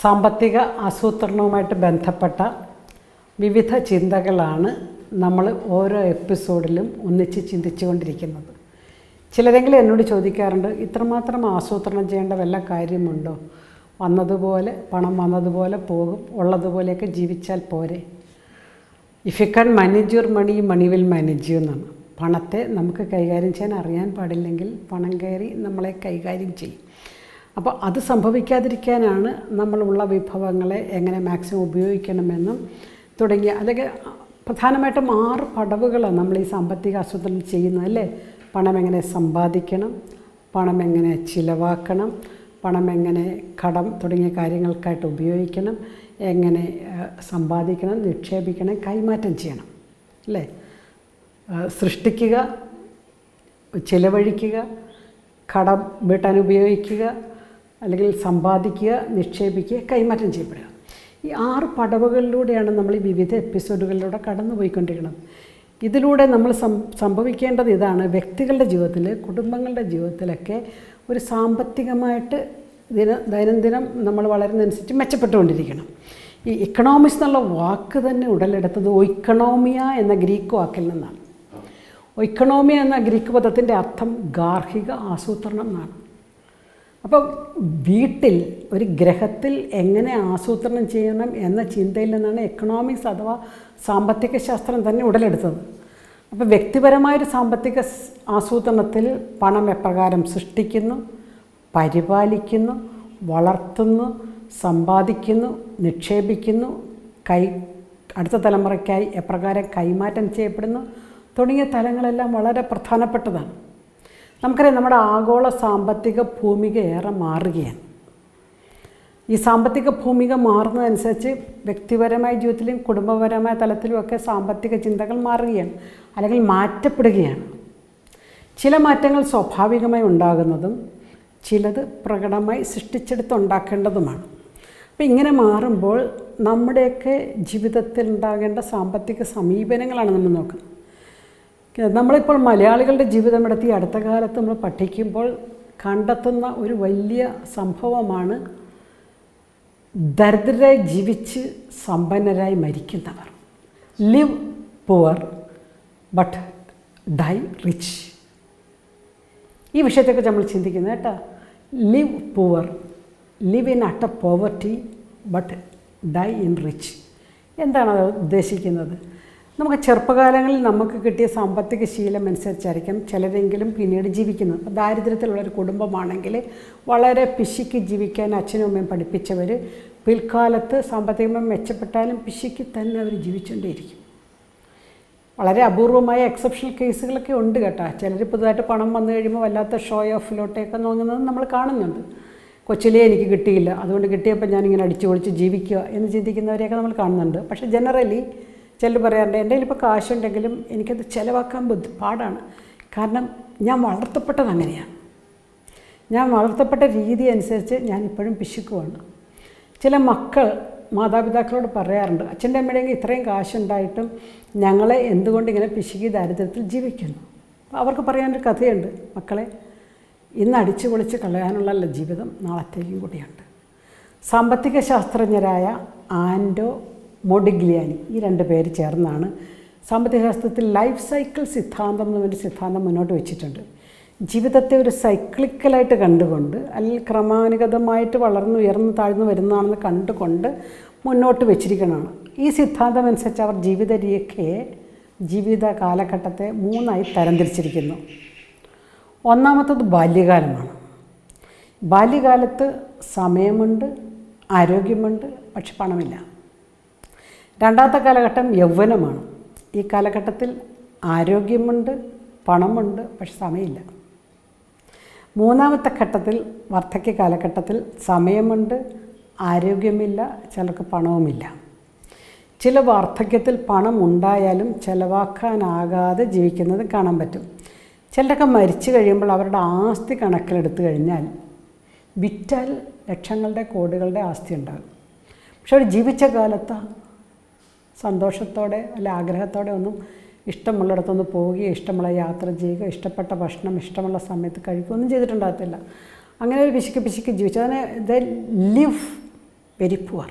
സാമ്പത്തിക ആസൂത്രണവുമായിട്ട് ബന്ധപ്പെട്ട വിവിധ ചിന്തകളാണ് നമ്മൾ ഓരോ എപ്പിസോഡിലും ഒന്നിച്ച് ചിന്തിച്ചുകൊണ്ടിരിക്കുന്നത്. ചിലരെങ്കിലും എന്നോട് ചോദിക്കാറുണ്ട്, ഇത്രമാത്രം ആസൂത്രണം ചെയ്യേണ്ട വല്ല കാര്യമുണ്ടോ? വന്നതുപോലെ പണം വന്നതുപോലെ പോകും, ഉള്ളതുപോലെയൊക്കെ ജീവിച്ചാൽ പോരെ? If you can manage your money, money will manage you എന്നാണ്. പണത്തെ നമുക്ക് കൈകാര്യം ചെയ്യാൻ അറിയാൻ പാടില്ലെങ്കിൽ പണം കയറി നമ്മളെ കൈകാര്യം ചെയ്യും. അപ്പോൾ അത് സംഭവിക്കാതിരിക്കാനാണ് നമ്മളുള്ള വിഭവങ്ങളെ എങ്ങനെ മാക്സിമം ഉപയോഗിക്കണമെന്നും തുടങ്ങിയ, അല്ലെങ്കിൽ പ്രധാനമായിട്ടും 6 പടവുകളാണ് നമ്മൾ ഈ സാമ്പത്തിക ആസൂത്രണം ചെയ്യുന്നത്, അല്ലേ? പണം എങ്ങനെ സമ്പാദിക്കണം, പണം എങ്ങനെ ചിലവാക്കണം, പണം എങ്ങനെ കടം തുടങ്ങിയ കാര്യങ്ങൾക്കായിട്ട് ഉപയോഗിക്കണം, എങ്ങനെ സമ്പാദിക്കണം, നിക്ഷേപിക്കണം, കൈമാറ്റം ചെയ്യണം, അല്ലേ? സൃഷ്ടിക്കുക, ചിലവഴിക്കുക, കടം വീട്ടാൻ ഉപയോഗിക്കുക, അല്ലെങ്കിൽ സമ്പാദിക്കുക, നിക്ഷേപിക്കുക, കൈമാറ്റം ചെയ്യപ്പെടുക. ഈ 6 പടവുകളിലൂടെയാണ് നമ്മൾ ഈ വിവിധ എപ്പിസോഡുകളിലൂടെ കടന്നു പോയിക്കൊണ്ടിരിക്കുന്നത്. ഇതിലൂടെ നമ്മൾ സംഭവിക്കേണ്ടത് ഇതാണ്: വ്യക്തികളുടെ ജീവിതത്തിൽ, കുടുംബങ്ങളുടെ ജീവിതത്തിലൊക്കെ ഒരു സാമ്പത്തികമായിട്ട് ദൈനംദിനം നമ്മൾ വളരുന്നതനുസരിച്ച് മെച്ചപ്പെട്ടുകൊണ്ടിരിക്കണം. ഈ ഇക്കണോമിക്സ് എന്നുള്ള വാക്ക് തന്നെ ഉടലെടുത്തത് ഒയ്ക്കണോമിയ എന്ന ഗ്രീക്ക് വാക്കിൽ നിന്നാണ്. ഒയ്ക്കണോമിയ എന്ന ഗ്രീക്ക് പദത്തിൻ്റെ അർത്ഥം ഗാർഹിക ആസൂത്രണം എന്നാണ്. അപ്പം വീട്ടിൽ, ഒരു ഗ്രഹത്തിൽ എങ്ങനെ ആസൂത്രണം ചെയ്യണം എന്ന ചിന്തയിൽ നിന്നാണ് എക്കണോമിക്സ് അഥവാ സാമ്പത്തിക ശാസ്ത്രം തന്നെ ഉടലെടുത്തത്. അപ്പോൾ വ്യക്തിപരമായൊരു സാമ്പത്തിക ആസൂത്രണത്തിൽ പണം എപ്രകാരം സൃഷ്ടിക്കുന്നു, പരിപാലിക്കുന്നു, വളർത്തുന്നു, സമ്പാദിക്കുന്നു, നിക്ഷേപിക്കുന്നു, അടുത്ത തലമുറയ്ക്കായി എപ്രകാരം കൈമാറ്റം ചെയ്യപ്പെടുന്നു തുടങ്ങിയ തലങ്ങളെല്ലാം വളരെ പ്രധാനപ്പെട്ടതാണ്. നമുക്കറിയാം, നമ്മുടെ ആഗോള സാമ്പത്തിക ഭൂമിക ഏറെ മാറുകയാണ്. ഈ സാമ്പത്തിക ഭൂമിക മാറുന്നതനുസരിച്ച് വ്യക്തിപരമായ ജീവിതത്തിലും കുടുംബപരമായ തലത്തിലുമൊക്കെ സാമ്പത്തിക ചിന്തകൾ മാറുകയാണ്, അല്ലെങ്കിൽ മാറ്റപ്പെടുകയാണ്. ചില മാറ്റങ്ങൾ സ്വാഭാവികമായി ഉണ്ടാകുന്നതും ചിലത് പ്രകടമായി സൃഷ്ടിച്ചെടുത്തുണ്ടാക്കേണ്ടതുമാണ്. അപ്പോൾ ഇങ്ങനെ മാറുമ്പോൾ നമ്മുടെയൊക്കെ ജീവിതത്തിൽ ഉണ്ടാകേണ്ട സാമ്പത്തിക സമീപനങ്ങളാണ് നമ്മൾ നോക്കുന്നത്. നമ്മളിപ്പോൾ മലയാളികളുടെ ജീവിതം എടുത്ത് അടുത്ത കാലത്ത് നമ്മൾ പഠിക്കുമ്പോൾ കണ്ടെത്തുന്ന ഒരു വലിയ സംഭവമാണ് ദരിദ്രരായി ജീവിച്ച് സമ്പന്നരായി മരിക്കുന്നവർ. Live poor but die rich. ഈ വിഷയത്തെക്കുറിച്ച് നമ്മൾ ചിന്തിക്കുന്നത് കേട്ടോ. Live poor, live in utter poverty but die in rich. എന്താണ് അത് ഉദ്ദേശിക്കുന്നത്? നമുക്ക് ചെറുപ്പകാലങ്ങളിൽ നമുക്ക് കിട്ടിയ സാമ്പത്തിക ശീലം അനുസരിച്ചായിരിക്കും ചിലരെങ്കിലും പിന്നീട് ജീവിക്കുന്നത്. അപ്പോൾ ദാരിദ്ര്യത്തിലുള്ളൊരു കുടുംബമാണെങ്കിൽ വളരെ പിശുക്കി ജീവിക്കാൻ അച്ഛനും അമ്മയും പഠിപ്പിച്ചവർ പിൽക്കാലത്ത് സാമ്പത്തികമായി മെച്ചപ്പെട്ടാലും പിശുക്കി തന്നെ അവർ ജീവിച്ചുകൊണ്ടേയിരിക്കും. വളരെ അപൂർവമായ എക്സെപ്ഷണൽ കേസുകളൊക്കെ ഉണ്ട് കേട്ടോ. ചിലർ പുതുതായിട്ട് പണം വന്നു കഴിയുമ്പോൾ വല്ലാത്ത ഷോ ഓഫിലോട്ടൊക്കെ നോങ്ങുന്നത് നമ്മൾ കാണുന്നുണ്ട്. കൊച്ചിലേ എനിക്ക് കിട്ടിയില്ല, അതുകൊണ്ട് കിട്ടിയപ്പോൾ ഞാനിങ്ങനെ അടിച്ചു പൊളിച്ച് ജീവിക്കുക എന്ന് ചിന്തിക്കുന്നവരെയൊക്കെ നമ്മൾ കാണുന്നുണ്ട്. പക്ഷേ ജനറലി ചിലർ പറയാറുണ്ട്, എൻ്റെ കയ്യിൽ ഇപ്പോൾ കാശുണ്ടെങ്കിലും എനിക്കത് ചിലവാക്കാൻ പാടാണ്, കാരണം ഞാൻ വളർത്തപ്പെട്ടത് അങ്ങനെയാണ്, ഞാൻ വളർത്തപ്പെട്ട രീതി അനുസരിച്ച് ഞാൻ ഇപ്പോഴും പിശുക്കുവാണ്. ചില മക്കൾ മാതാപിതാക്കളോട് പറയാറുണ്ട്, അച്ഛൻ്റെ അമ്മയുടെയെങ്കിൽ ഇത്രയും കാശുണ്ടായിട്ടും ഞങ്ങളെ എന്തുകൊണ്ട് ഇങ്ങനെ പിശുക്കി ദാരിദ്ര്യത്തിൽ ജീവിക്കുന്നു. അവർക്ക് പറയാനൊരു കഥയുണ്ട്, മക്കളെ, ഇന്ന് അടിച്ചു പൊളിച്ച് കളയാനുള്ള ജീവിതം നാളത്തേക്കും കൂടിയുണ്ട്. സാമ്പത്തിക ശാസ്ത്രജ്ഞരായ ആൻഡോ മോഡിഗ്ലിയാനി, ഈ 2 പേര് ചേർന്നാണ് സാമ്പത്തിക ശാസ്ത്രത്തിൽ ലൈഫ് സൈക്കിൾ സിദ്ധാന്തം എന്നൊരു സിദ്ധാന്തം മുന്നോട്ട് വെച്ചിട്ടുണ്ട്. ജീവിതത്തെ ഒരു സൈക്ലിക്കലായിട്ട് കണ്ടുകൊണ്ട്, അല്ലെങ്കിൽ ക്രമാനുഗതമായിട്ട് വളർന്നു ഉയർന്നു താഴ്ന്നു വരുന്നതാണെന്ന് കണ്ടുകൊണ്ട് മുന്നോട്ട് വെച്ചിരിക്കുന്നതാണ്. ഈ സിദ്ധാന്തം അനുസരിച്ച് അവർ ജീവിതരേഖയെ, ജീവിത കാലഘട്ടത്തെ 3ആയി തരംതിരിച്ചിരിക്കുന്നു. ഒന്നാമത്തത് ബാല്യകാലമാണ്. ബാല്യകാലത്ത് സമയമുണ്ട്, ആരോഗ്യമുണ്ട്, പക്ഷെ പണമില്ല. രണ്ടാമത്തെ കാലഘട്ടം യൗവനമാണ്. ഈ കാലഘട്ടത്തിൽ ആരോഗ്യമുണ്ട്, പണമുണ്ട്, പക്ഷെ സമയമില്ല. മൂന്നാമത്തെ ഘട്ടത്തിൽ, വാർദ്ധക്യ കാലഘട്ടത്തിൽ, സമയമുണ്ട്, ആരോഗ്യമില്ല, ചിലർക്ക് പണവുമില്ല. ചില വാർദ്ധക്യത്തിൽ പണം ഉണ്ടായാലും ചിലവാക്കാനാകാതെ ജീവിക്കുന്നത് കാണാൻ പറ്റും. ചിലരൊക്കെ മരിച്ചു കഴിയുമ്പോൾ അവരുടെ ആസ്തി കണക്കിലെടുത്തു കഴിഞ്ഞാൽ വിറ്റാൽ ലക്ഷങ്ങളുടെ കോടികളുടെ ആസ്തി ഉണ്ടാകും. പക്ഷെ അവർ ജീവിച്ച കാലത്ത് സന്തോഷത്തോടെ അല്ല ആഗ്രഹത്തോടെ ഒന്നും ഇഷ്ടമുള്ളിടത്തൊന്ന് പോവുകയോ ഇഷ്ടമുള്ള യാത്ര ചെയ്യുക, ഇഷ്ടപ്പെട്ട ഭക്ഷണം ഇഷ്ടമുള്ള സമയത്ത് കഴിക്കുകയൊന്നും ചെയ്തിട്ടുണ്ടാകത്തില്ല. അങ്ങനെ ഒരു പിശുക്ക് ജീവിച്ചു. അതിനെ they live very poor.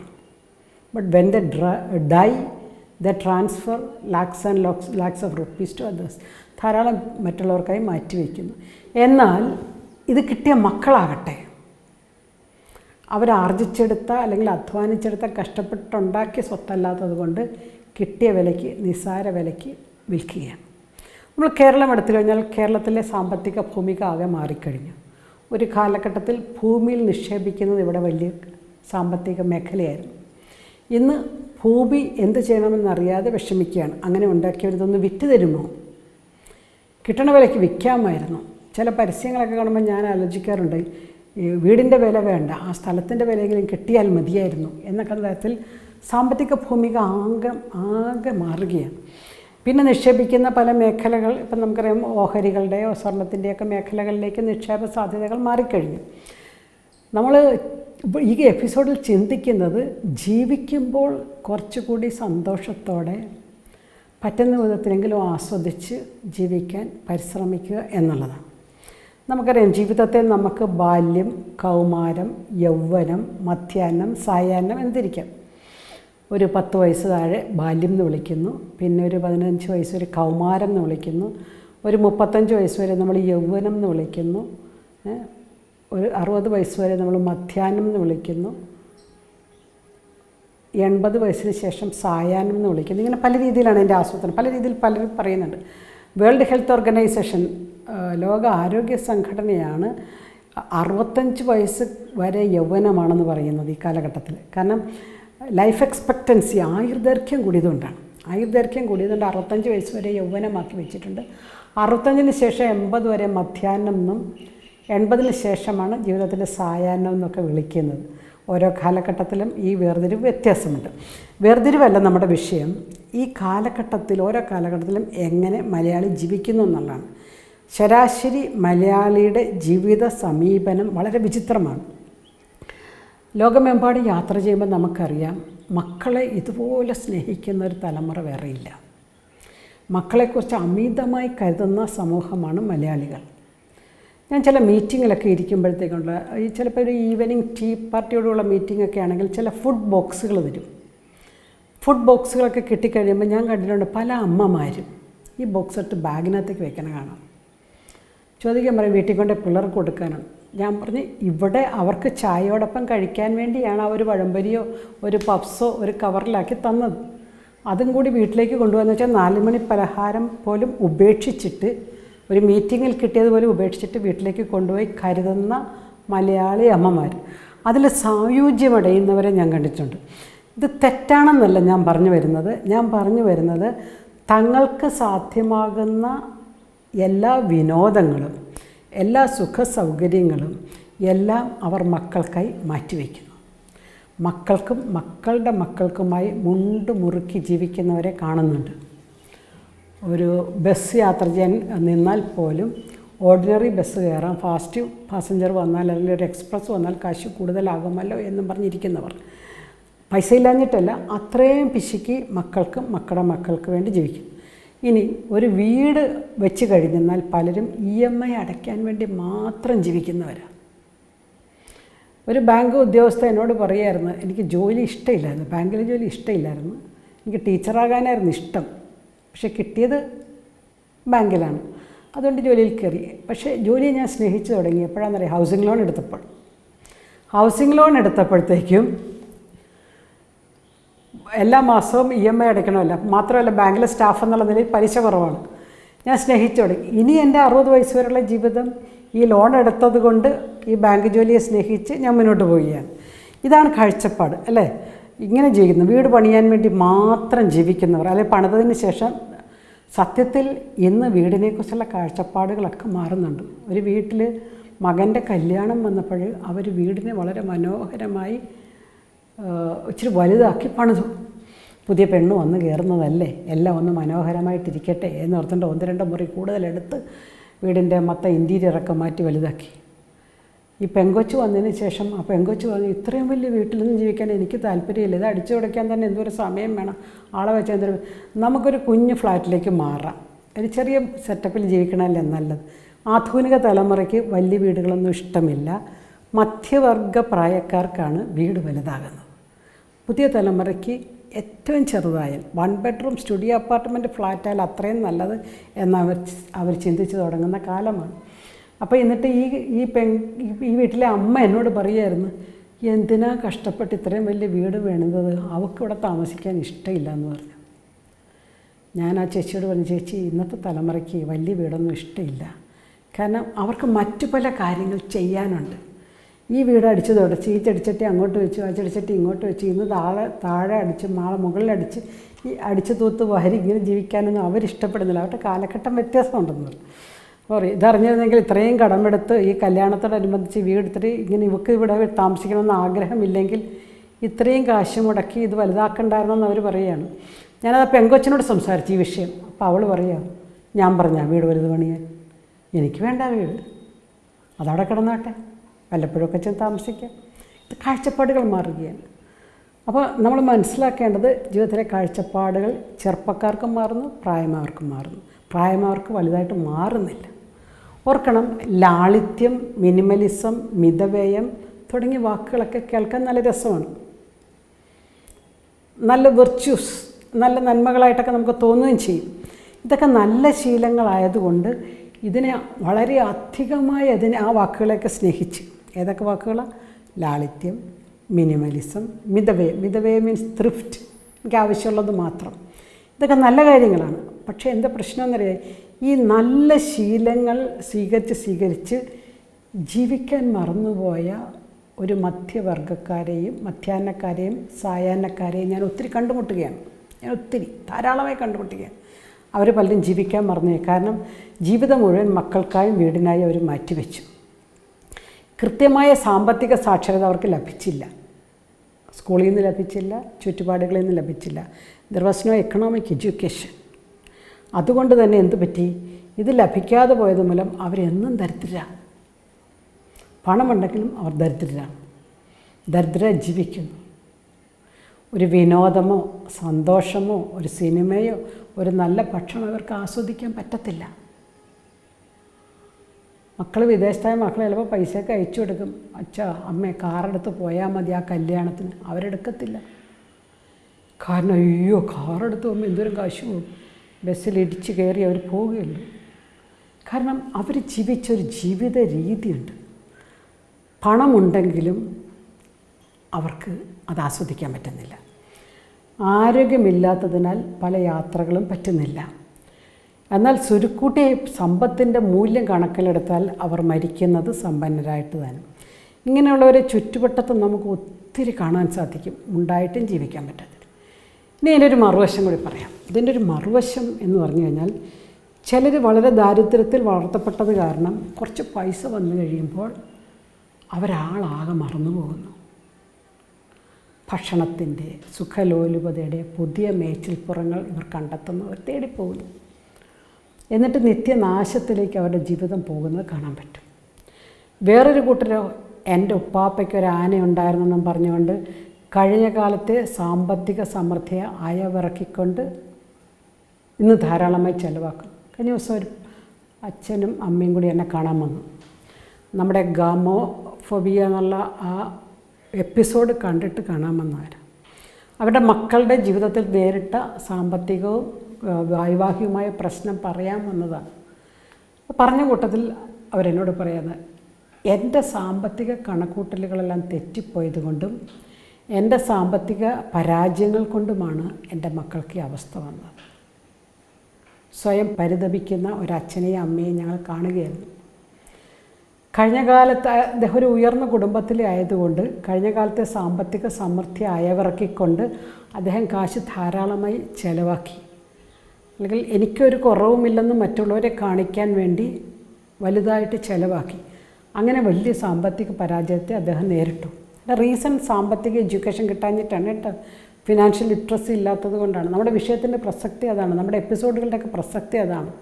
But when they die, they transfer lakhs and lakhs of rupees to others. ധാരാളം മറ്റുള്ളവർക്കായി മാറ്റിവെക്കുന്നു. എന്നാൽ ഇത് കിട്ടിയ മക്കളാകട്ടെ, അവരാർജിച്ചെടുത്ത അല്ലെങ്കിൽ അധ്വാനിച്ചെടുത്ത കഷ്ടപ്പെട്ടുണ്ടാക്കിയ സ്വത്തല്ലാത്തത് കൊണ്ട് കിട്ടിയ വിലയ്ക്ക്, നിസ്സാര വിലയ്ക്ക് വിൽക്കുകയാണ്. നമ്മൾ കേരളം എടുത്തു കഴിഞ്ഞാൽ കേരളത്തിലെ സാമ്പത്തിക ഭൂമിക ആകെ മാറിക്കഴിഞ്ഞു. ഒരു കാലഘട്ടത്തിൽ ഭൂമിയിൽ നിക്ഷേപിക്കുന്നത് ഇവിടെ വലിയ സാമ്പത്തിക മേഖലയായിരുന്നു. ഇന്ന് ഭൂമി എന്ത് ചെയ്യണമെന്നറിയാതെ വിഷമിക്കുകയാണ്. അങ്ങനെ ഉണ്ടാക്കിയവരിതൊന്ന് വിറ്റ് തരുമോ? കിട്ടണ വിലയ്ക്ക് വിൽക്കാമായിരുന്നു. ചില പരസ്യങ്ങളൊക്കെ കാണുമ്പോൾ ഞാൻ ആലോചിക്കാറുണ്ട്, ഈ വീടിൻ്റെ വില വേണ്ട, ആ സ്ഥലത്തിൻ്റെ വിലയെങ്കിലും കിട്ടിയാൽ മതിയായിരുന്നു എന്നൊക്കെ തരത്തിൽ സാമ്പത്തിക ഭൂമിക ആകെ മാറുകയാണ്. പിന്നെ നിക്ഷേപിക്കുന്ന പല മേഖലകൾ, ഇപ്പം നമുക്കറിയാം, ഓഹരികളുടെയോ സ്വർണത്തിൻ്റെയൊക്കെ മേഖലകളിലേക്ക് നിക്ഷേപ സാധ്യതകൾ മാറിക്കഴിഞ്ഞു. നമ്മൾ ഈ എപ്പിസോഡിൽ ചിന്തിക്കുന്നത് ജീവിക്കുമ്പോൾ കുറച്ചുകൂടി സന്തോഷത്തോടെ പറ്റുന്ന വിധത്തിലെങ്കിലും ആസ്വദിച്ച് ജീവിക്കാൻ പരിശ്രമിക്കുക എന്നുള്ളതാണ്. നമുക്കറിയാം, ജീവിതത്തെ നമുക്ക് ബാല്യം, കൗമാരം, യൗവനം, മധ്യാഹ്നം, സായാഹ്നം എന്ന് തിരിക്കാം. ഒരു 10 വയസ്സ് താഴെ ബാല്യം എന്ന് വിളിക്കുന്നു, പിന്നെ ഒരു 15 വയസ്സ് വരെ കൗമാരം എന്ന് വിളിക്കുന്നു, ഒരു 35 വയസ്സ് വരെ നമ്മൾ യൗവനം എന്ന് വിളിക്കുന്നു, ഒരു 60 വയസ്സ് വരെ നമ്മൾ മധ്യാഹ്നം എന്ന് വിളിക്കുന്നു, 80 വയസ്സിന് ശേഷം സായാഹ്നം എന്ന് വിളിക്കുന്നു. ഇങ്ങനെ പല രീതിയിലാണ് എൻ്റെ ആസൂത്രണം. പല രീതിയിൽ പലരും പറയുന്നുണ്ട്. വേൾഡ് ഹെൽത്ത് ഓർഗനൈസേഷൻ, ലോക ആരോഗ്യ സംഘടനയാണ് 65 വയസ്സ് വരെ യൗവനമാണെന്ന് പറയുന്നത് ഈ കാലഘട്ടത്തിൽ. കാരണം ലൈഫ് എക്സ്പെക്റ്റൻസി, ആയുർദൈർഘ്യം കൂടിയതുകൊണ്ടാണ്. ആയുർദൈർഘ്യം കൂടിയതുകൊണ്ട് 65 വയസ്സ് വരെ യൗവനമാക്കി വെച്ചിട്ടുണ്ട്. 65 ശേഷം 80 വരെ മധ്യാഹ്നം എന്നും 80 ശേഷമാണ് ജീവിതത്തിൻ്റെ സായാഹ്നം എന്നൊക്കെ വിളിക്കുന്നത്. ഓരോ കാലഘട്ടത്തിലും ഈ വേർതിരിവ് വ്യത്യാസമുണ്ട്. വേർതിരിവല്ല നമ്മുടെ വിഷയം. ഈ കാലഘട്ടത്തിൽ, ഓരോ കാലഘട്ടത്തിലും എങ്ങനെ മലയാളി ജീവിക്കുന്നു എന്നുള്ളതാണ്. ശരാശരി മലയാളിയുടെ ജീവിത സമീപനം വളരെ വിചിത്രമാണ്. ലോകമെമ്പാടും യാത്ര ചെയ്യുമ്പോൾ നമുക്കറിയാം, മക്കളെ ഇതുപോലെ സ്നേഹിക്കുന്ന ഒരു തലമുറ വേറെയില്ല. മക്കളെക്കുറിച്ച് അമിതമായി കരുതുന്ന സമൂഹമാണ് മലയാളികൾ. ഞാൻ ചില മീറ്റിങ്ങിലൊക്കെ ഇരിക്കുമ്പോഴത്തേക്കുള്ള ഈ ചിലപ്പോൾ ഒരു ഈവനിങ് ടീ പാർട്ടിയോടുള്ള മീറ്റിങ്ങൊക്കെ ആണെങ്കിൽ ചില ഫുഡ് ബോക്സുകൾ തരും. ഫുഡ് ബോക്സുകളൊക്കെ കിട്ടിക്കഴിയുമ്പോൾ ഞാൻ കണ്ടിട്ടുണ്ട് പല അമ്മമാരും ഈ ബോക്സ് എടുത്ത് ബാഗിനകത്തേക്ക് വെക്കണ കാണാം. ചോദിക്കാൻ പറയും, വീട്ടിൽ കൊണ്ട് പിള്ളേർക്ക് കൊടുക്കാനാണ്. ഞാൻ പറഞ്ഞ്, ഇവിടെ അവർക്ക് ചായയോടൊപ്പം കഴിക്കാൻ വേണ്ടിയാണ് ആ ഒരു പഴംപൊരിയോ ഒരു പപ്സോ ഒരു കവറിലാക്കി തന്നത്. അതും കൂടി വീട്ടിലേക്ക് കൊണ്ടുപോകാന്ന് വെച്ചാൽ 4 മണി പലഹാരം പോലും ഉപേക്ഷിച്ചിട്ട്, ഒരു മീറ്റിങ്ങിൽ കിട്ടിയതുപോലെ ഉപേക്ഷിച്ചിട്ട് വീട്ടിലേക്ക് കൊണ്ടുപോയി കരുതുന്ന മലയാളി അമ്മമാർ, അതിൽ സായുജ്യമടയുന്നവരെ ഞാൻ കണ്ടിട്ടുണ്ട്. ഇത് തെറ്റാണെന്നല്ല ഞാൻ പറഞ്ഞു വരുന്നത് തങ്ങൾക്ക് സാധ്യമാകുന്ന എല്ലാ വിനോദങ്ങളും, എല്ലാ സുഖ സൗകര്യങ്ങളും എല്ലാം അവർ മക്കൾക്കായി മാറ്റിവെക്കുന്നു. മക്കൾക്കും മക്കളുടെ മക്കൾക്കുമായി മുണ്ട് മുറുക്കി ജീവിക്കുന്നവരെ കാണുന്നുണ്ട്. ഒരു ബസ് യാത്ര ചെയ്യാൻ നിന്നാൽ പോലും ഓർഡിനറി ബസ് കയറാം, ഫാസ്റ്റ് പാസഞ്ചർ വന്നാൽ അല്ലെങ്കിൽ ഒരു എക്സ്പ്രസ് വന്നാൽ കാശ് കൂടുതലാകുമല്ലോ എന്നും പറഞ്ഞിരിക്കുന്നവർ. പൈസ ഇല്ലാഞ്ഞിട്ടല്ല, അത്രയും പിശുക്കി മക്കൾക്കും മക്കളുടെ മക്കൾക്ക് വേണ്ടി ജീവിക്കും. ഇനി ഒരു വീട് വെച്ച് കഴിഞ്ഞെന്നാൽ പലരും EMI അടയ്ക്കാൻ വേണ്ടി മാത്രം ജീവിക്കുന്നവരാണ്. ഒരു ബാങ്ക് ഉദ്യോഗസ്ഥ എന്നോട് പറയുമായിരുന്നു, എനിക്ക് ജോലി ഇഷ്ടമില്ലായിരുന്നു, ബാങ്കിലെ ജോലി ഇഷ്ടമില്ലായിരുന്നു, എനിക്ക് ടീച്ചറാകാനായിരുന്നു ഇഷ്ടം, പക്ഷെ കിട്ടിയത് ബാങ്കിലാണ്, അതുകൊണ്ട് ജോലിയിൽ കയറി. പക്ഷേ ജോലിയെ ഞാൻ സ്നേഹിച്ചു തുടങ്ങിയപ്പോഴാണെന്നറിയാം, ഹൗസിംഗ് ലോൺ എടുത്തപ്പോഴത്തേക്കും എല്ലാ മാസവും EMI അടയ്ക്കണമല്ല, മാത്രമല്ല ബാങ്കിലെ സ്റ്റാഫ് എന്നുള്ള നിലയിൽ പലിശ കുറവാണ്. ഞാൻ സ്നേഹിച്ചു തുടങ്ങി. ഇനി എൻ്റെ 60 വയസ്സ് വരെയുള്ള ജീവിതം ഈ ലോൺ എടുത്തത് കൊണ്ട് ഈ ബാങ്ക് ജോലിയെ സ്നേഹിച്ച് ഞാൻ മുന്നോട്ട് പോവുകയാണ്. ഇതാണ് കാഴ്ചപ്പാട്, അല്ലേ? ഇങ്ങനെ ജീവിക്കുന്നു, വീട് പണിയാൻ വേണ്ടി മാത്രം ജീവിക്കുന്നവർ, അല്ലെങ്കിൽ പണിതതിന് ശേഷം. സത്യത്തിൽ ഇന്ന് വീടിനെക്കുറിച്ചുള്ള കാഴ്ചപ്പാടുകളൊക്കെ മാറുന്നുണ്ട്. ഒരു വീട്ടിൽ മകൻ്റെ കല്യാണം വന്നപ്പോൾ അവർ വീടിനെ വളരെ മനോഹരമായി ഇച്ചിരി വലുതാക്കി പണിതു. പുതിയ പെണ്ണ് വന്ന് കയറുന്നതല്ലേ, എല്ലാം ഒന്ന് മനോഹരമായിട്ടിരിക്കട്ടെ എന്ന് ഓർത്തുകൊണ്ട് 1-2 മുറി കൂടുതലെടുത്ത് വീടിൻ്റെ മൊത്തം ഇൻറ്റീരിയറൊക്കെ മാറ്റി വലുതാക്കി. ഈ പെങ്കൊച്ച് വന്നതിന് ശേഷം ആ പെങ്കൊച്ച് പറഞ്ഞു, ഇത്രയും വലിയ വീട്ടിലൊന്നും ജീവിക്കാൻ എനിക്ക് താല്പര്യമില്ല, ഇത് അടിച്ചു തുടയ്ക്കാൻ തന്നെ എന്തോരം സമയം വേണം, ആളെ വെച്ചാൽ എന്തൊരു, നമുക്കൊരു കുഞ്ഞ് ഫ്ലാറ്റിലേക്ക് മാറാം, ഒരു ചെറിയ സെറ്റപ്പിൽ ജീവിക്കണമല്ലേ നല്ലത്. ആധുനിക തലമുറയ്ക്ക് വലിയ വീടുകളൊന്നും ഇഷ്ടമില്ല, മധ്യവർഗ പ്രായക്കാർക്കാണ് വീട് വലുതാകുന്നത്. പുതിയ തലമുറയ്ക്ക് ഏറ്റവും ചെറുതായാൽ 1 ബെഡ്റൂം സ്റ്റുഡിയോ അപ്പാർട്ട്മെൻറ്റ് ഫ്ലാറ്റായാൽ അത്രയും നല്ലത് എന്ന് അവർ ചിന്തിച്ച് തുടങ്ങുന്ന കാലമാണ്. അപ്പോൾ എന്നിട്ട് ഈ വീട്ടിലെ അമ്മ എന്നോട് പറയുമായിരുന്നു, എന്തിനാ കഷ്ടപ്പെട്ട് ഇത്രയും വലിയ വീട് വേണത്, അവൾക്കിവിടെ താമസിക്കാൻ ഇഷ്ടമില്ല എന്ന് പറഞ്ഞു. ഞാൻ ആ ചേച്ചിയോട് പറഞ്ഞു, ചേച്ചി ഇന്നത്തെ തലമുറയ്ക്ക് വലിയ വീടൊന്നും ഇഷ്ടമില്ല. കാരണം അവർക്ക് മറ്റു പല കാര്യങ്ങൾ ചെയ്യാനുണ്ട്. ഈ വീട് അടിച്ച് തുടച്ച് ഈ ചെടിച്ചട്ടി അങ്ങോട്ട് വെച്ചു, ആ ചെടിച്ചട്ടി ഇങ്ങോട്ട് വെച്ച്, ഇന്ന് താഴെ അടിച്ച് മുകളിലടിച്ച് ഈ അടിച്ച് തൂത്ത് വാരി ഇങ്ങനെ ജീവിക്കാനൊന്നും അവരിഷ്ടപ്പെടുന്നില്ല. അവരുടെ കാലഘട്ടം വ്യത്യാസമുണ്ടെന്ന് പറഞ്ഞു. ഇതറിഞ്ഞിരുന്നെങ്കിൽ ഇത്രയും കടമെടുത്ത് ഈ കല്യാണത്തോടനുബന്ധിച്ച് വീടെടുത്തിട്ട് ഇങ്ങനെ ഇവർക്ക് ഇവിടെ താമസിക്കണമെന്ന് ആഗ്രഹമില്ലെങ്കിൽ ഇത്രയും കാശ് മുടക്കി ഇത് വലുതാക്കണ്ടായിരുന്നെന്ന് അവർ പറയുകയാണ്. ഞാനത് പെങ്കൊച്ചിനോട് സംസാരിച്ചു ഈ വിഷയം. അപ്പോൾ അവൾ പറയുക, ഞാൻ പറഞ്ഞാൽ വീട് വലുത് പണിയാൻ, എനിക്ക് വേണ്ട വീട്, അതവിടെ കിടന്നോട്ടെ, വല്ലപ്പോഴൊക്കെ ചെന്ന് താമസിക്കാം. ഇത് കാഴ്ചപ്പാടുകൾ മാറുകയാണ്. അപ്പോൾ നമ്മൾ മനസ്സിലാക്കേണ്ടത് ജീവിതത്തിലെ കാഴ്ചപ്പാടുകൾ ചെറുപ്പക്കാർക്കും മാറുന്നു, പ്രായമായവർക്കും മാറുന്നു. പ്രായമായവർക്ക് വലുതായിട്ട് മാറുന്നില്ല. ഓർക്കണം, ലാളിത്യം, മിനിമലിസം, മിതവ്യയം തുടങ്ങിയ വാക്കുകളൊക്കെ കേൾക്കാൻ നല്ല രസമാണ്. നല്ല വെർച്യൂസ്, നല്ല നന്മകളായിട്ടൊക്കെ നമുക്ക് തോന്നുകയും ചെയ്യും. ഇതൊക്കെ നല്ല ശീലങ്ങളായതുകൊണ്ട് ഇതിനെ വളരെ അധികമായി ആ വാക്കുകളെയൊക്കെ സ്നേഹിച്ച്. ഏതൊക്കെ വാക്കുകളാണ്? ലാളിത്യം, മിനിമലിസം, മിതവ്യയം. മിതവ്യയം മീൻസ് ത്രിഫ്റ്റ്, എനിക്ക് ആവശ്യമുള്ളത് മാത്രം. ഇതൊക്കെ നല്ല കാര്യങ്ങളാണ്. പക്ഷേ എന്താ പ്രശ്നമെന്നറിയാം, ഈ നല്ല ശീലങ്ങൾ സ്വീകരിച്ച് ജീവിക്കാൻ മറന്നുപോയ ഒരു മധ്യവർഗക്കാരെയും മധ്യാഹ്നക്കാരെയും സായാഹ്നക്കാരെയും ഞാൻ ഒത്തിരി കണ്ടുമുട്ടുകയാണ്. ധാരാളമായി കണ്ടുമുട്ടുകയാണ്. അവർ പലരും ജീവിക്കാൻ മറന്നുപോയി. കാരണം ജീവിതം മുഴുവൻ മക്കൾക്കായും വീടിനായി അവർ മാറ്റിവെച്ചു. കൃത്യമായ സാമ്പത്തിക സാക്ഷരത അവർക്ക് ലഭിച്ചില്ല. സ്കൂളിൽ നിന്ന് ലഭിച്ചില്ല, ചുറ്റുപാടുകളിൽ നിന്ന് ലഭിച്ചില്ല. There was no economic education. അതുകൊണ്ട് തന്നെ എന്ത് പറ്റി? ഇത് ലഭിക്കാതെ പോയത് മൂലം അവരെന്നും ദരിദ്രരാണ്. പണമുണ്ടെങ്കിലും അവർ ദരിദ്രരാണ്. ദരിദ്രരായി ജീവിക്കുന്നു. ഒരു വിനോദമോ സന്തോഷമോ ഒരു സിനിമയോ ഒരു നല്ല ഭക്ഷണം അവർക്ക് ആസ്വദിക്കാൻ പറ്റത്തില്ല. മക്കൾ വിദേശത്തായ മക്കൾ ചിലപ്പോൾ പൈസയൊക്കെ അയച്ചു കൊടുക്കും. അച്ഛാ അമ്മേ കാറെടുത്ത് പോയാൽ മതി ആ കല്യാണത്തിന്. അവരെടുക്കത്തില്ല. കാരണം അയ്യോ കാറെടുത്ത് പോകുമ്പോൾ എന്തോരം കാശ് പോകും, ബസ്സിലിടിച്ച് കയറി അവർ പോവുകയുള്ളൂ. കാരണം അവർ ജീവിച്ചൊരു ജീവിത രീതിയുണ്ട്. പണമുണ്ടെങ്കിലും അവർക്ക് അത് ആസ്വദിക്കാൻ പറ്റുന്നില്ല. ആരോഗ്യമില്ലാത്തതിനാൽ പല യാത്രകളും പറ്റുന്നില്ല. എന്നാൽ സുരുക്കൂട്ടിയ സമ്പത്തിൻ്റെ മൂല്യം കണക്കിലെടുത്താൽ അവർ മരിക്കുന്നത് സമ്പന്നരായിട്ട് തന്നെ. ഇങ്ങനെയുള്ളവരെ ചുറ്റുവട്ടത്ത് നമുക്ക് ഒത്തിരി കാണാൻ സാധിക്കും, ഉണ്ടായിട്ടും ജീവിക്കാൻ പറ്റത്തില്ല. ഇനി അതിൻ്റെ ഒരു മറുവശം കൂടി പറയാം. ഇതിൻ്റെ ഒരു മറുവശം എന്ന് പറഞ്ഞു കഴിഞ്ഞാൽ, ചിലർ വളരെ ദാരിദ്ര്യത്തിൽ വളർത്തപ്പെട്ടത് കാരണം കുറച്ച് പൈസ വന്നു കഴിയുമ്പോൾ അവരാളാകെ മറന്നു പോകുന്നു. ഭക്ഷണത്തിൻ്റെ സുഖലോലുപതയുടെ പുതിയ മേച്ചിൽപ്പുറങ്ങൾ ഇവർ കണ്ടെത്തുന്നവർ തേടിപ്പോകുന്നു. എന്നിട്ട് നിത്യനാശത്തിലേക്ക് അവരുടെ ജീവിതം പോകുന്നത് കാണാൻ പറ്റും. വേറൊരു കൂട്ടരോ എൻ്റെ ഉപ്പാപ്പയ്ക്ക് ഒരു ആനയുണ്ടായിരുന്നെന്നും പറഞ്ഞുകൊണ്ട് കഴിഞ്ഞ കാലത്തെ സാമ്പത്തിക സമൃദ്ധിയെ അയവിറക്കിക്കൊണ്ട് ഇന്ന് ധാരാളമായി ചിലവാക്കും. കഴിഞ്ഞ ദിവസം ഒരു അച്ഛനും അമ്മയും കൂടി എന്നെ കാണാൻ വന്നു. നമ്മുടെ ഗാമോഫോബിയ എന്നുള്ള ആ എപ്പിസോഡ് കണ്ടിട്ട് കാണാൻ വന്നവർ. അവരുടെ മക്കളുടെ ജീവിതത്തിൽ നേരിട്ട സാമ്പത്തികവും വൈവാഹികവുമായ പ്രശ്നം പറയാൻ വന്നതാണ്. പറഞ്ഞ കൂട്ടത്തിൽ അവരെന്നോട് പറയുന്നത്, എൻ്റെ സാമ്പത്തിക കണക്കൂട്ടലുകളെല്ലാം തെറ്റിപ്പോയത് കൊണ്ടും എൻ്റെ സാമ്പത്തിക പരാജയങ്ങൾ കൊണ്ടുമാണ് എൻ്റെ മക്കൾക്ക് ഈ അവസ്ഥ വന്നത്. സ്വയം പരിതപിക്കുന്ന ഒരച്ഛനെയും അമ്മയെയും ഞങ്ങൾ കാണുകയായിരുന്നു. കഴിഞ്ഞ കാലത്ത് അദ്ദേഹം ഒരു ഉയർന്ന കുടുംബത്തിലെ ആയതുകൊണ്ട് കഴിഞ്ഞ കാലത്തെ സാമ്പത്തിക സമൃദ്ധി അയവിറക്കിക്കൊണ്ട് അദ്ദേഹം കാശ് ധാരാളമായി ചിലവാക്കി. അല്ലെങ്കിൽ എനിക്കൊരു കുറവുമില്ലെന്ന് മറ്റുള്ളവരെ കാണിക്കാൻ വേണ്ടി വലുതായിട്ട് ചിലവാക്കി. അങ്ങനെ വലിയ സാമ്പത്തിക പരാജയത്തെ അദ്ദേഹം നേരിട്ടു. റീസൺ സാമ്പത്തിക എഡ്യൂക്കേഷൻ കിട്ടാഞ്ഞിട്ടാണ് കേട്ടോ. ഫിനാൻഷ്യൽ ലിറ്ററസി ഇല്ലാത്തത് കൊണ്ടാണ്. നമ്മുടെ വിഷയത്തിൻ്റെ പ്രസക്തി അതാണ്, നമ്മുടെ എപ്പിസോഡുകളുടെയൊക്കെ പ്രസക്തി അതാണ്.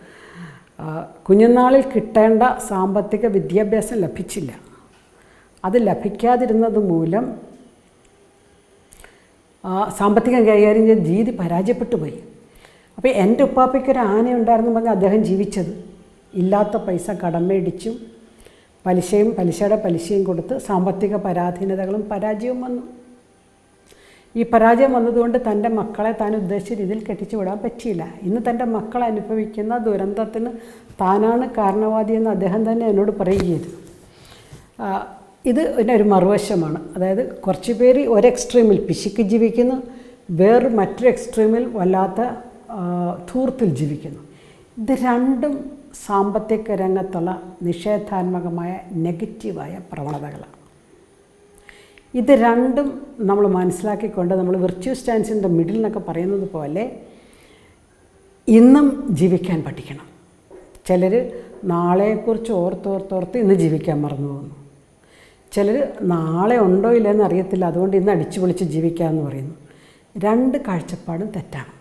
കുഞ്ഞുനാളിൽ കിട്ടേണ്ട സാമ്പത്തിക വിദ്യാഭ്യാസം ലഭിച്ചില്ല. അത് ലഭിക്കാതിരുന്നത് മൂലം സാമ്പത്തികം കൈകാര്യം ചെയ്ത രീതി പരാജയപ്പെട്ടു പോയി. അപ്പോൾ എൻ്റെ ഉപ്പാപ്പയ്ക്കൊരു ആനയുണ്ടായിരുന്നു പറഞ്ഞാൽ അദ്ദേഹം ജീവിച്ചത് ഇല്ലാത്ത പൈസ കടം മേടിച്ചും പലിശയുടെ പലിശയും കൊടുത്ത് സാമ്പത്തിക പരാധീനതകളും പരാജയവും വന്നു. ഈ പരാജയം വന്നതുകൊണ്ട് തൻ്റെ മക്കളെ താൻ ഉദ്ദേശിച്ച രീതിയിൽ കെട്ടിച്ചു വിടാൻ പറ്റിയില്ല. ഇന്ന് തൻ്റെ മക്കൾ അനുഭവിക്കുന്ന ദുരന്തത്തിന് താനാണ് കാരണവാദിയെന്ന് അദ്ദേഹം തന്നെ എന്നോട് പറയുകയും. ഇത് ഒരു മറുവശമാണ്. അതായത് കുറച്ച് പേര് ഒരു എക്സ്ട്രീമിൽ പിശുക്ക് ജീവിക്കുന്നു, മറ്റൊരു എക്സ്ട്രീമിൽ വല്ലാത്ത ധൂർത്തിൽ ജീവിക്കുന്നു. ഇത് രണ്ടും സാമ്പത്തിക രംഗത്തുള്ള നിഷേധാത്മകമായ നെഗറ്റീവായ പ്രവണതകളാണ്. ഇത് രണ്ടും നമ്മൾ മനസ്സിലാക്കിക്കൊണ്ട് നമ്മൾ virtual stands in the middle എന്നൊക്കെ പറയുന്നത് പോലെ ഇന്നും ജീവിക്കാൻ പഠിക്കണം. ചിലർ നാളെക്കുറിച്ച് ഓർത്തോർത്തോർത്ത് ഇന്ന് ജീവിക്കാൻ മറന്നു പോകുന്നു. ചിലർ നാളെ ഉണ്ടോ ഇല്ലയെന്ന് അറിയത്തില്ല, അതുകൊണ്ട് ഇന്ന് അടിച്ചു പൊളിച്ച് ജീവിക്കാമെന്ന് പറയുന്നു. രണ്ട് കാഴ്ചപ്പാടും തെറ്റാണ്.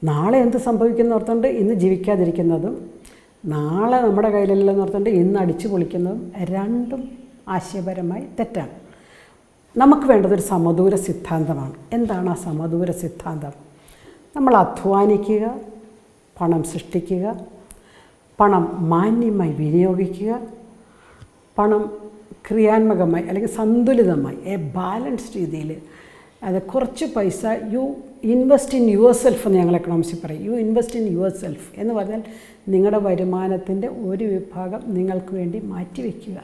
നാളെ എന്ത് സംഭവിക്കുന്ന ഓർത്തുകൊണ്ട് ഇന്ന് ജീവിക്കാതിരിക്കുന്നതും നാളെ നമ്മുടെ കയ്യിലല്ലെന്ന് ഓർത്തുകൊണ്ട് ഇന്ന് അടിച്ചു പൊളിക്കുന്നതും രണ്ടും ആശയപരമായി തെറ്റാണ്. നമുക്ക് വേണ്ടതൊരു സമദൂര സിദ്ധാന്തമാണ്. എന്താണ് ആ സമദൂര സിദ്ധാന്തം? നമ്മൾ അധ്വാനിക്കുക, പണം സൃഷ്ടിക്കുക, പണം മാന്യമായി വിനിയോഗിക്കുക, പണം ക്രിയാത്മകമായി അല്ലെങ്കിൽ സന്തുലിതമായി ബാലൻസ്ഡ് രീതിയിൽ, അത് കുറച്ച് പൈസ you invest in your self എന്ന് ഞങ്ങൾ എക്കണോമിക്സിൽ പറയും. You invest in your self എന്ന് പറഞ്ഞാൽ നിങ്ങളുടെ വരുമാനത്തിൻ്റെ ഒരു വിഭാഗം നിങ്ങൾക്ക് വേണ്ടി മാറ്റിവെക്കുക.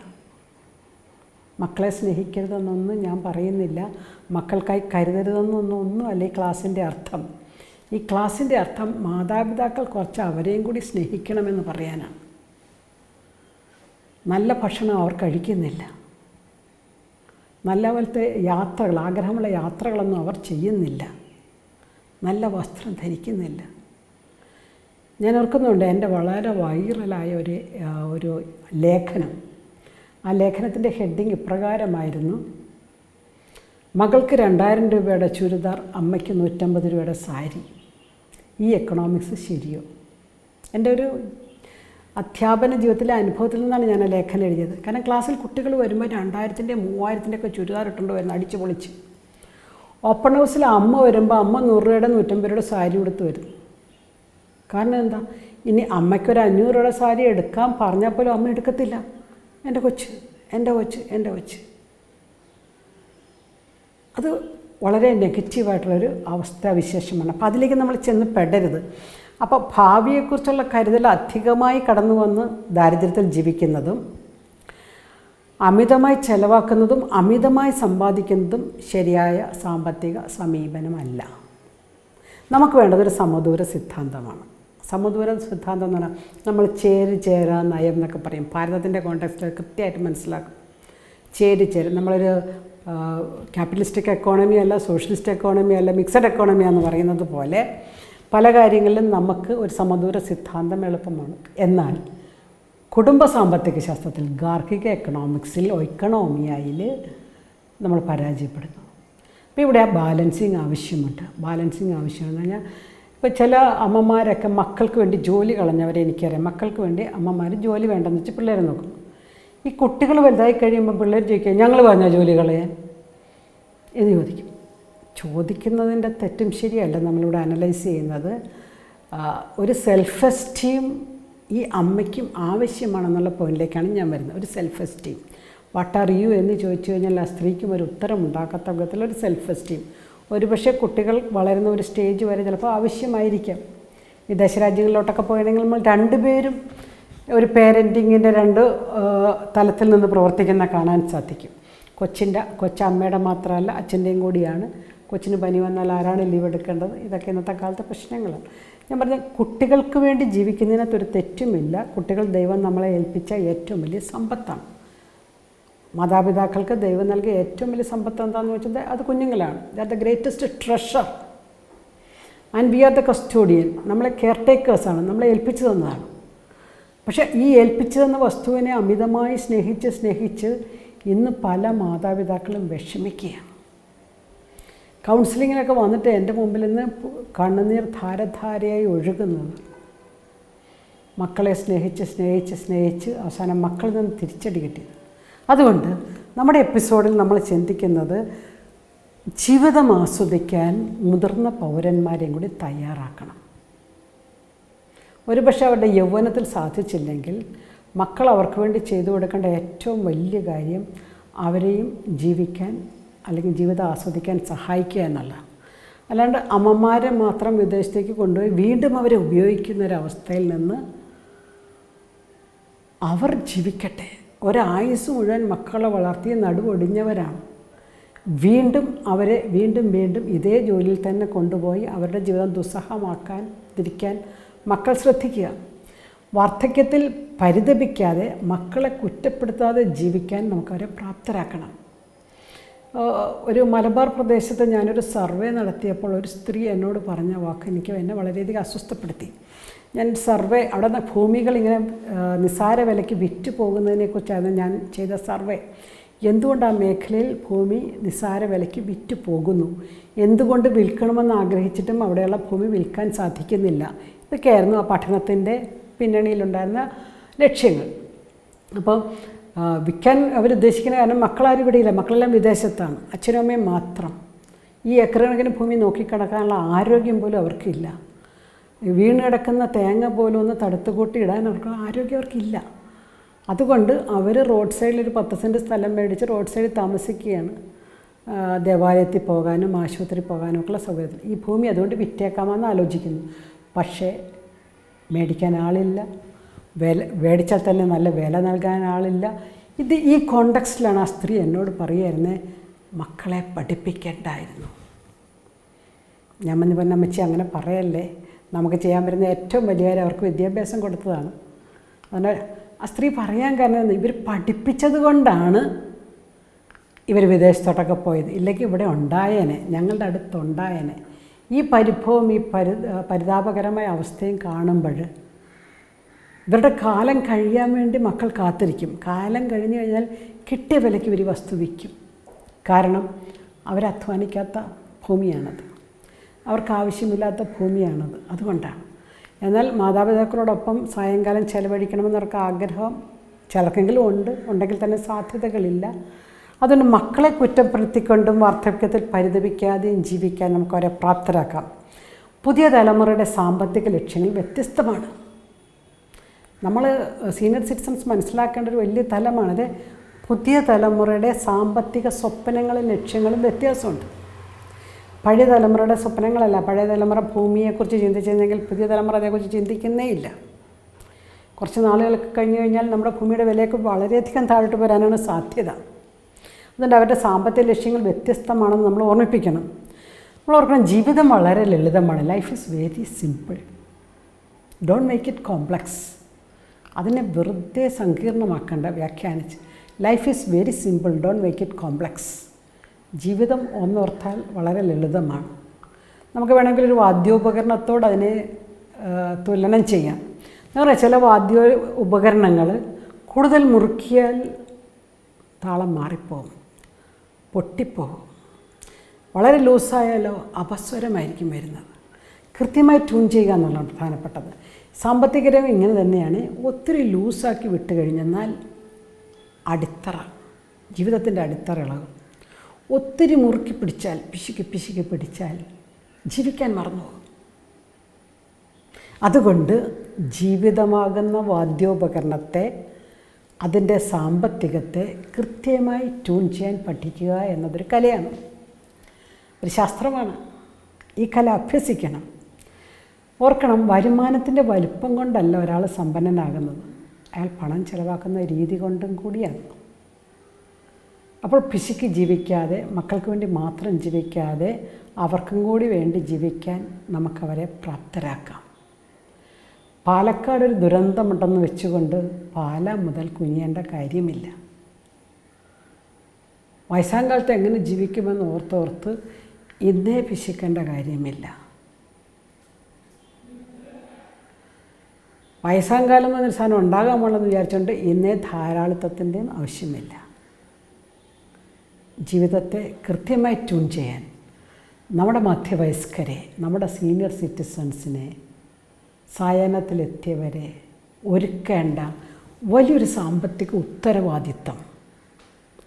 മക്കളെ സ്നേഹിക്കരുതെന്നൊന്നും ഞാൻ പറയുന്നില്ല, മക്കൾക്കായി കരുതരുതെന്നൊന്നും അല്ല ഈ ക്ലാസ്സിൻ്റെ അർത്ഥം. ഈ ക്ലാസ്സിൻ്റെ അർത്ഥം മാതാപിതാക്കൾ കുറച്ച് അവരെയും കൂടി സ്നേഹിക്കണമെന്ന് പറയാനാണ്. നല്ല ഭക്ഷണം അവർ കഴിക്കുന്നില്ല, നല്ല പോലത്തെ യാത്രകൾ, ആഗ്രഹമുള്ള യാത്രകളൊന്നും അവർ ചെയ്യുന്നില്ല, നല്ല വസ്ത്രം ധരിക്കുന്നില്ല. ഞാൻ ഓർക്കുന്നുണ്ട് എൻ്റെ വളരെ വൈറലായ ഒരു ലേഖനം. ആ ലേഖനത്തിൻ്റെ ഹെഡിങ് ഇപ്രകാരമായിരുന്നു: മകൾക്ക് 2000 രൂപയുടെ ചുരിദാർ, അമ്മയ്ക്ക് 150 രൂപയുടെ സാരി. ഈ എക്കണോമിക്സ് ശരിയോ? എൻ്റെ ഒരു അധ്യാപന ജീവിതത്തിലെ അനുഭവത്തിൽ നിന്നാണ് ഞാൻ ആ ലേഖനം എഴുതിയത്. കാരണം ക്ലാസ്സിൽ കുട്ടികൾ വരുമ്പോൾ 2000-ൻ്റെ 3000-ൻ്റെ ഒക്കെ ചുരിദാർ ഇട്ടുകൊണ്ട് വരുന്നു, അടിച്ചു പൊളിച്ച്. ഓപ്പൺ ഹൗസിൽ അമ്മ വരുമ്പോൾ അമ്മ 100 രൂപയുടെ 150 രൂപയുടെ സാരി കൊടുത്ത് വരുന്നു. കാരണം എന്താ? ഇനി അമ്മയ്ക്കൊരു 500 രൂപയുടെ സാരി എടുക്കാൻ പറഞ്ഞാൽ പോലും അമ്മ എടുക്കത്തില്ല. എൻ്റെ കൊച്ച്, എൻ്റെ കൊച്ച്, എൻ്റെ കൊച്ച്. അത് വളരെ നെഗറ്റീവായിട്ടുള്ളൊരു അവസ്ഥാവിശേഷമാണ്. അപ്പോൾ അതിലേക്ക് നമ്മൾ ചെന്ന് പെടരുത്. അപ്പോൾ ഭാവിയെക്കുറിച്ചുള്ള കരുതൽ അധികമായി കടന്നു വന്ന് ദാരിദ്ര്യത്തിൽ ജീവിക്കുന്നതും അമിതമായി ചെലവാക്കുന്നതും അമിതമായി സമ്പാദിക്കുന്നതും ശരിയായ സാമ്പത്തിക സമീപനമല്ല. നമുക്ക് വേണ്ടതൊരു സമദൂര സിദ്ധാന്തമാണ്. സമദൂര സിദ്ധാന്തം എന്ന് പറഞ്ഞാൽ നമ്മൾ ചേരാ നയം എന്നൊക്കെ പറയും. ഭാരതത്തിൻ്റെ കോണ്ടെക്സ്റ്റിൽ കൃത്യമായിട്ട് മനസ്സിലാക്കും. ചേര് നമ്മളൊരു ക്യാപിറ്റലിസ്റ്റിക് എക്കോണമി അല്ല, സോഷ്യലിസ്റ്റ് എക്കോണമി അല്ല, മിക്സഡ് എക്കോണമി എന്ന് പറയുന്നത് പോലെ പല കാര്യങ്ങളിലും നമുക്ക് ഒരു സമദൂര സിദ്ധാന്തം എളുപ്പമാണ്. എന്നാൽ കുടുംബ സാമ്പത്തിക ശാസ്ത്രത്തിൽ, ഗാർഹിക എക്കണോമിക്സിൽ, എക്കണോമിയയിൽ നമ്മൾ പരാജയപ്പെടുന്നു. അപ്പോൾ ഇവിടെ ബാലൻസിങ് ആവശ്യമുണ്ട്. ബാലൻസിങ് ആവശ്യമെന്ന് പറഞ്ഞാൽ ഇപ്പോൾ ചില അമ്മമാരൊക്കെ മക്കൾക്ക് വേണ്ടി ജോലി കളഞ്ഞവരെ എനിക്കറിയാം. മക്കൾക്ക് വേണ്ടി അമ്മമാർ ജോലി വേണ്ടെന്ന് വെച്ച് പിള്ളേരെ നോക്കും. ഈ കുട്ടികൾ വലുതായി കഴിയുമ്പോൾ പിള്ളേർ ചോദിക്കുക, ഞങ്ങൾ പറഞ്ഞ ജോലി കളയാൻ എന്ന് ചോദിക്കും. ചോദിക്കുന്നതിൻ്റെ തെറ്റും ശരിയല്ല നമ്മളിവിടെ അനലൈസ് ചെയ്യുന്നത്. ഒരു സെൽഫ് എസ്റ്റീം ഈ അമ്മയ്ക്കും ആവശ്യമാണെന്നുള്ള പോയിന്റിലേക്കാണ് ഞാൻ വരുന്നത്. ഒരു self esteem, what are you എന്ന് ചോദിച്ചു കഴിഞ്ഞാൽ ആ സ്ത്രീക്കും ഒരു ഉത്തരം ഉണ്ടാക്കാത്ത വിധത്തിലൊരു സെൽഫ് എസ്റ്റീം ഒരുപക്ഷെ കുട്ടികൾ വളരുന്ന ഒരു സ്റ്റേജ് വരെ ചിലപ്പോൾ ആവശ്യമായിരിക്കാം. വിദേശ രാജ്യങ്ങളിലോട്ടൊക്കെ പോയിട്ടുണ്ടെങ്കിൽ നമ്മൾ രണ്ടുപേരും ഒരു പേരൻറ്റിങ്ങിൻ്റെ രണ്ട് തലത്തിൽ നിന്ന് പ്രവർത്തിക്കുന്ന കാണാൻ സാധിക്കും. കൊച്ചമ്മയുടെ മാത്രമല്ല അച്ഛൻ്റെയും കൂടിയാണ്. കൊച്ചിന് പനി വന്നാൽ ആരാണ് ലീവ് എടുക്കേണ്ടത്? ഇതൊക്കെ ഇന്നത്തെ കാലത്തെ പ്രശ്നങ്ങളാണ്. ഞാൻ പറഞ്ഞ കുട്ടികൾക്ക് വേണ്ടി ജീവിക്കുന്നതിനകത്തൊരു തെറ്റുമില്ല. കുട്ടികൾ ദൈവം നമ്മളെ ഏൽപ്പിച്ച ഏറ്റവും വലിയ സമ്പത്താണ്. മാതാപിതാക്കൾക്ക് ദൈവം നൽകിയ ഏറ്റവും വലിയ സമ്പത്ത് എന്താണെന്ന് വെച്ചാൽ അത് കുഞ്ഞുങ്ങളാണ്. That the greatest treasure and we are the custodian. നമ്മളെ കെയർ ടേക്കേഴ്സാണ്, നമ്മളെ ഏൽപ്പിച്ചു തന്നതാണ്. പക്ഷേ ഈ ഏൽപ്പിച്ചു തന്ന വസ്തുവിനെ അമിതമായി സ്നേഹിച്ച് ഇന്ന് പല മാതാപിതാക്കളും വിഷമിക്കുകയാണ്. കൗൺസിലിങ്ങിനൊക്കെ വന്നിട്ട് എൻ്റെ മുമ്പിൽ നിന്ന് കണ്ണുനീർ ധാരധാരയായി ഒഴുകുന്നത്. മക്കളെ സ്നേഹിച്ച് അവസാനം മക്കളിൽ നിന്ന് തിരിച്ചടി കിട്ടിയത്. അതുകൊണ്ട് നമ്മുടെ എപ്പിസോഡിൽ നമ്മൾ ചിന്തിക്കുന്നത് ജീവിതം ആസ്വദിക്കാൻ മുതിർന്ന പൗരന്മാരെയും കൂടി തയ്യാറാക്കണം. ഒരുപക്ഷെ അവരുടെ യൗവനത്തിൽ സാധിച്ചില്ലെങ്കിൽ മക്കൾ അവർക്ക് വേണ്ടി ചെയ്തു കൊടുക്കേണ്ട ഏറ്റവും വലിയ കാര്യം അവരെയും ജീവിക്കാൻ അല്ലെങ്കിൽ ജീവിതം ആസ്വദിക്കാൻ സഹായിക്കുക എന്നുള്ള. അല്ലാണ്ട് അമ്മമാരെ മാത്രം വിദേശത്തേക്ക് കൊണ്ടുപോയി വീണ്ടും അവരെ ഉപയോഗിക്കുന്ന ഒരവസ്ഥയിൽ നിന്ന് അവർ ജീവിക്കട്ടെ. ഒരായുസ് മുഴുവൻ മക്കളെ വളർത്തി നടുവൊടിഞ്ഞവരാണ്. വീണ്ടും അവരെ വീണ്ടും ഇതേ ജോലിയിൽ തന്നെ കൊണ്ടുപോയി അവരുടെ ജീവിതം ദുസ്സഹമാക്കാതിരിക്കാൻ മക്കൾ ശ്രദ്ധിക്കുക. വാർദ്ധക്യത്തിൽ പരിതപിക്കാതെ, മക്കളെ കുറ്റപ്പെടുത്താതെ ജീവിക്കാൻ നമുക്കവരെ പ്രാപ്തരാക്കണം. ഒരു മലബാർ പ്രദേശത്ത് ഞാനൊരു സർവേ നടത്തിയപ്പോൾ ഒരു സ്ത്രീ എന്നോട് പറഞ്ഞ വാക്ക് എന്നെ വളരെയധികം അസ്വസ്ഥപ്പെടുത്തി. ഞാൻ സർവേ അവിടെ ഭൂമികൾ ഇങ്ങനെ നിസ്സാര വിലയ്ക്ക് വിറ്റ് പോകുന്നതിനെക്കുറിച്ചായിരുന്നു ഞാൻ ചെയ്ത സർവേ. എന്തുകൊണ്ട് ആ മേഖലയിൽ ഭൂമി നിസ്സാര വിലയ്ക്ക് വിറ്റ് പോകുന്നു, എന്തുകൊണ്ട് വിൽക്കണമെന്ന് ആഗ്രഹിച്ചിട്ടും അവിടെയുള്ള ഭൂമി വിൽക്കാൻ സാധിക്കുന്നില്ല, ഇതൊക്കെയായിരുന്നു ആ പഠനത്തിൻ്റെ പിന്നണിയിലുണ്ടായിരുന്ന ലക്ഷ്യങ്ങൾ. അപ്പോൾ വിൽക്കാൻ അവരുദ്ദേശിക്കുന്ന കാരണം മക്കളാരും ഇവിടെയില്ല, മക്കളെല്ലാം വിദേശത്താണ്, അച്ഛനും അമ്മയും മാത്രം. ഈ ഏക്കറുകണക്കിന് ഭൂമി നോക്കിക്കിടക്കാനുള്ള ആരോഗ്യം പോലും അവർക്കില്ല. വീണ് കിടക്കുന്ന തേങ്ങ പോലും ഒന്ന് തടുത്തുകൂട്ടി ഇടാൻ അവർക്ക് ആരോഗ്യം അവർക്കില്ല. അതുകൊണ്ട് അവർ റോഡ് സൈഡിൽ ഒരു 10 സെൻറ്റ് സ്ഥലം മേടിച്ച് റോഡ് സൈഡിൽ താമസിക്കുകയാണ്. ദേവാലയത്തിൽ പോകാനും ആശുപത്രി പോകാനും ഒക്കെയുള്ള സൗകര്യത്തിൽ ഈ ഭൂമി അതുകൊണ്ട് വിറ്റേക്കാമെന്ന് ആലോചിക്കുന്നു. പക്ഷേ മേടിക്കാൻ ആളില്ല, മേടിച്ചാൽ തന്നെ നല്ല വില നൽകാൻ ആളില്ല. ഈ കോണ്ടെക്സ്റ്റിലാണ് ആ സ്ത്രീ എന്നോട് പറയുമായിരുന്നേ, മക്കളെ പഠിപ്പിക്കേണ്ടായിരുന്നു. ഞാൻ പറഞ്ഞ അമ്മച്ചി അങ്ങനെ പറയല്ലേ, നമുക്ക് ചെയ്യാൻ പറ്റുന്ന ഏറ്റവും വലിയ കാര്യം അവർക്ക് വിദ്യാഭ്യാസം കൊടുത്തതാണ്. അതുകൊണ്ട് ആ സ്ത്രീ പറയാൻ കാരണം ഇവർ പഠിപ്പിച്ചത് കൊണ്ടാണ് ഇവർ വിദേശത്തോട്ടൊക്കെ പോയത്. ഇല്ലെങ്കിൽ ഇവിടെ ഉണ്ടായേനെ, ഞങ്ങളുടെ അടുത്തുണ്ടായേനെ. ഈ പരിഭവം, ഈ പരിതാപകരമായ അവസ്ഥയും കാണുമ്പോൾ ഇവരുടെ കാലം കഴിയാൻ വേണ്ടി മക്കൾ കാത്തിരിക്കും. കാലം കഴിഞ്ഞ് കഴിഞ്ഞാൽ കിട്ടിയ വിലയ്ക്ക് ഇവർ വസ്തു വിൽക്കും. കാരണം അവരധ്വാനിക്കാത്ത ഭൂമിയാണത്, അവർക്ക് ആവശ്യമില്ലാത്ത ഭൂമിയാണത്. അതുകൊണ്ടാണ്. എന്നാൽ മാതാപിതാക്കളോടൊപ്പം സായങ്കാലം ചെലവഴിക്കണമെന്നവർക്ക് ആഗ്രഹം ചിലർക്കെങ്കിലും ഉണ്ടെങ്കിൽ തന്നെ സാധ്യതകളില്ല. അതുകൊണ്ട് മക്കളെ കുറ്റപ്പെടുത്തിക്കൊണ്ടും വാർദ്ധക്യത്തിൽ പരിതപിക്കാതെയും ജീവിക്കാൻ നമുക്കവരെ പ്രാപ്തരാക്കാം. പുതിയ തലമുറയുടെ സാമ്പത്തിക ലക്ഷ്യങ്ങൾ വ്യത്യസ്തമാണ്. നമ്മൾ സീനിയർ സിറ്റിസൺസ് മനസ്സിലാക്കേണ്ട ഒരു വലിയ തലമാണത്. പുതിയ തലമുറയുടെ സാമ്പത്തിക സ്വപ്നങ്ങളും ലക്ഷ്യങ്ങളും വ്യത്യാസമുണ്ട്. പഴയ തലമുറയുടെ സ്വപ്നങ്ങളല്ല. പഴയ തലമുറ ഭൂമിയെക്കുറിച്ച് ചിന്തിച്ചിരുന്നെങ്കിൽ പുതിയ തലമുറ അതേക്കുറിച്ച് ചിന്തിക്കുന്നേ ഇല്ല. കുറച്ച് നാളുകൾക്ക് കഴിഞ്ഞ് കഴിഞ്ഞാൽ നമ്മുടെ ഭൂമിയുടെ വിലയൊക്കെ വളരെയധികം താഴോട്ട് വരാനാണ് സാധ്യത. അതുകൊണ്ട് അവരുടെ സാമ്പത്തിക ലക്ഷ്യങ്ങൾ വ്യത്യസ്തമാണെന്ന് നമ്മൾ ഓർമ്മിപ്പിക്കണം. നമ്മൾ ഓർക്കണം, ജീവിതം വളരെ ലളിതമാണ്. Life is very simple. Don't make it complex. അതിനെ വെറുതെ സങ്കീർണമാക്കേണ്ട വ്യാഖ്യാനിച്ച്. Life is very simple, don't make it complex. ജീവിതം ഒന്നോർത്താൽ വളരെ ലളിതമാണ്. നമുക്ക് വേണമെങ്കിൽ ഒരു വാദ്യോപകരണത്തോട് അതിനെ തുലനം ചെയ്യാം. എന്താ പറയുക, ചില ഉപകരണങ്ങൾ കൂടുതൽ മുറുക്കിയാൽ താളം മാറിപ്പോകും, പൊട്ടിപ്പോകും. വളരെ ലൂസായാലോ അപസ്വരമായിരിക്കും വരുന്നത്. കൃത്യമായി ട്യൂൺ ചെയ്യുക എന്നുള്ളതാണ് പ്രധാനപ്പെട്ടത്. സാമ്പത്തികരം ഇങ്ങനെ തന്നെയാണ്. ഒത്തിരി ലൂസാക്കി വിട്ട് കഴിഞ്ഞെന്നാൽ അടിത്തറ, ജീവിതത്തിൻ്റെ അടിത്തറ ഇളകും. ഒത്തിരി മുറുക്കി പിടിച്ചാൽ, പിശുക്കി പിടിച്ചാൽ ജീവിക്കാൻ മറന്നുപോകും. അതുകൊണ്ട് ജീവിതമാകുന്ന വാദ്യോപകരണത്തെ, അതിൻ്റെ സാമ്പത്തികത്തെ കൃത്യമായി ട്യൂൺ ചെയ്യാൻ പഠിക്കുക എന്നതൊരു കലയാണ്, ഒരു ശാസ്ത്രമാണ്. ഈ കല അഭ്യസിക്കണം. ഓർക്കണം, വരുമാനത്തിൻ്റെ വലിപ്പം കൊണ്ടല്ല ഒരാൾ സമ്പന്നനാകുന്നത്, അയാൾ പണം ചിലവാക്കുന്ന രീതി കൊണ്ടും കൂടിയാണ്. അപ്പോൾ പിശുക്കി ജീവിക്കാതെ, മക്കൾക്ക് വേണ്ടി മാത്രം ജീവിക്കാതെ അവർക്കും കൂടി വേണ്ടി ജീവിക്കാൻ നമുക്കവരെ പ്രാപ്തരാക്കാം. പാലക്കാട് ഒരു ദുരന്തമുണ്ടെന്ന് വെച്ചുകൊണ്ട് പാല മുതൽ കുനിയേണ്ട കാര്യമില്ല. വയസ്സാം കാലത്ത് എങ്ങനെ ജീവിക്കുമെന്ന് ഓർത്തോർത്ത് ഇന്നേ പിശിക്കേണ്ട കാര്യമില്ല. വയസ്സാം കാലം എന്നൊരു സാധനം ഉണ്ടാകാൻ പോകണമെന്ന് വിചാരിച്ചുകൊണ്ട് ഇന്നേ ധാരാളിത്തത്തിൻ്റെയും ആവശ്യമില്ല. ജീവിതത്തെ കൃത്യമായി ട്യൂൺ ചെയ്യാൻ നമ്മുടെ മധ്യവയസ്കരെ, നമ്മുടെ സീനിയർ സിറ്റിസൺസിനെ, സായാഹ്നത്തിലെത്തിയവരെ ഒരുക്കേണ്ട വലിയൊരു സാമ്പത്തിക ഉത്തരവാദിത്തം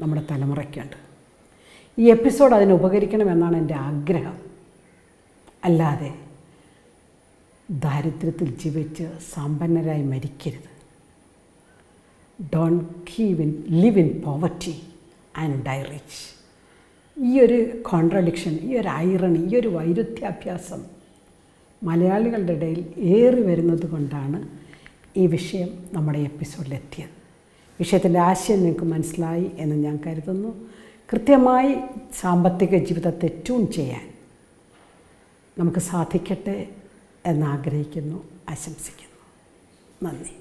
നമ്മുടെ തലമുറയ്ക്കുണ്ട്. ഈ എപ്പിസോഡ് അതിന് ഉപകരിക്കണമെന്നാണ് എൻ്റെ ആഗ്രഹം. അല്ലാതെ ദാരിദ്ര്യത്തിൽ ജീവിച്ച് സമ്പന്നരായി മരിക്കരുത്. Don't live in poverty and die rich. ഈ ഒരു കോൺട്രഡിക്ഷൻ, ഈ ഒരു ഐറണി, ഈ ഒരു വൈരുദ്ധ്യാഭ്യാസം മലയാളികളുടെ ഇടയിൽ ഏറി വരുന്നത് കൊണ്ടാണ് ഈ വിഷയം നമ്മുടെ എപ്പിസോഡിലെത്തിയത്. വിഷയത്തിൻ്റെ ആശയം നിങ്ങൾക്ക് മനസ്സിലായി എന്ന് ഞാൻ കരുതുന്നു. കൃത്യമായി സാമ്പത്തിക ജീവിതത്തെ ട്യൂൺ ചെയ്യാൻ നമുക്ക് സാധിക്കട്ടെ എന്നാഗ്രഹിക്കുന്നു, ആശംസിക്കുന്നു. നന്ദി.